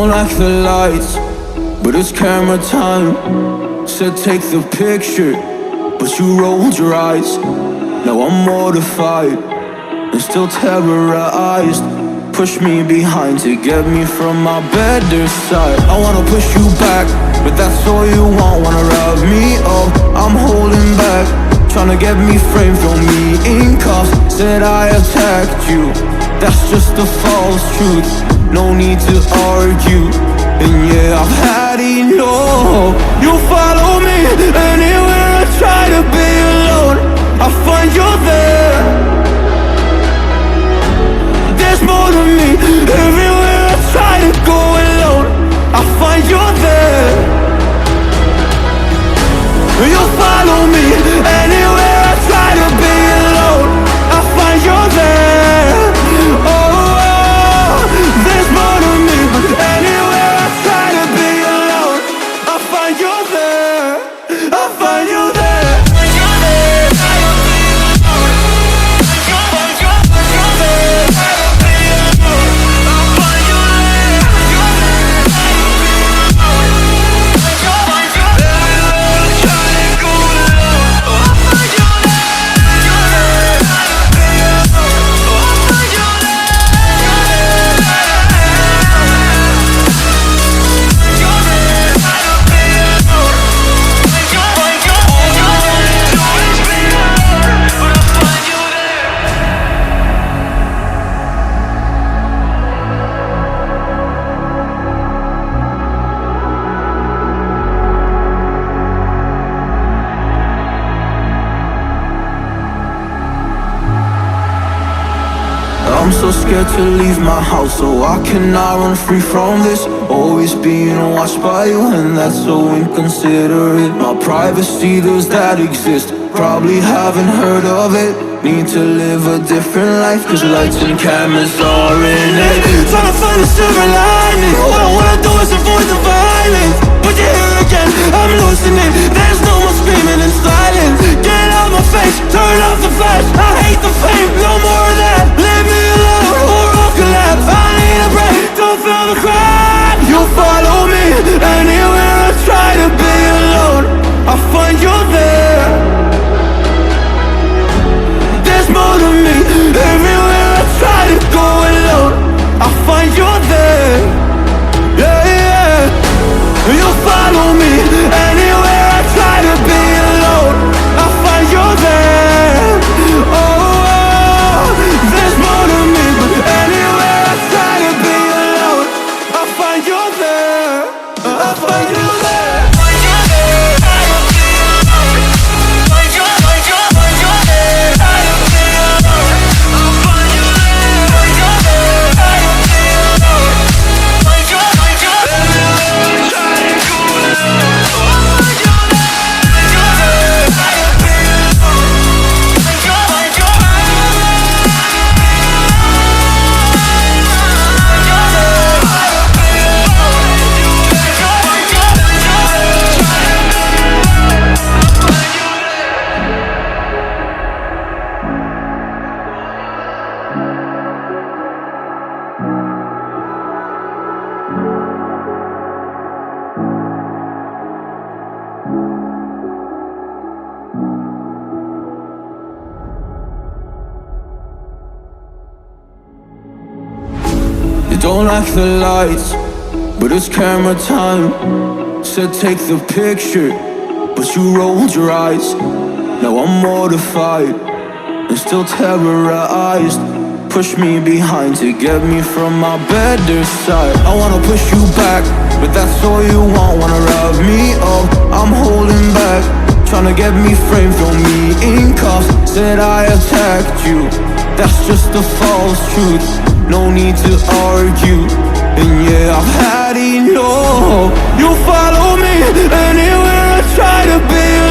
don't like the lights, but it's camera time. Said take the picture, but you rolled your eyes. Now I'm mortified and still terrorized. Push me behind to get me from my better side. I wanna push you back, but that's all you want. Wanna rub me up, I'm holding back. Tryna get me framed, throw me in cuffs. Said I attacked you, that's just a false truth. No need to argue, and yeah, I've had enough. You follow me anywhere I try to be alone, I find you there. There's more to me, everywhere I try to go alone, I find you there. You follow me anywhere I try to be alone, I find you there. Oh, there's more to me, but anywhere I try to be alone, I find you there. I find you there. I'm so scared to leave my house, so I cannot run free from this. Always being watched by you, and that's so inconsiderate. My privacy, does that exist? Probably haven't heard of it. Need to live a different life, cause lights and cameras are in it. Trying to find a silver lining, all I wanna do is avoid the violence. But you're here again, I'm losing it. There's no more screaming in silence. Get out my face, turn off the flash. I hate the fame, no more of that. Leave me alone, or I'll collapse. I need a break, don't feel the crack. You follow me anywhere I try to be alone, I find you there. There's more to me, everywhere I try to go alone, I find you there. Yeah, yeah. You follow me anywhere I try to be alone, I find you there. Oh, there's more to me, but anywhere I try to be alone, I find you there. I find you there. Don't like the lights, but it's camera time. Said take the picture, but you rolled your eyes. Now I'm mortified and still terrorized. Push me behind to get me from my better side. I wanna push you back, but that's all you want. Wanna rub me up, I'm holding back. Tryna get me framed, throw me in cuffs. Said I attacked you, that's just a false truth. No need to argue, and yeah, I've had enough. You follow me anywhere I try to be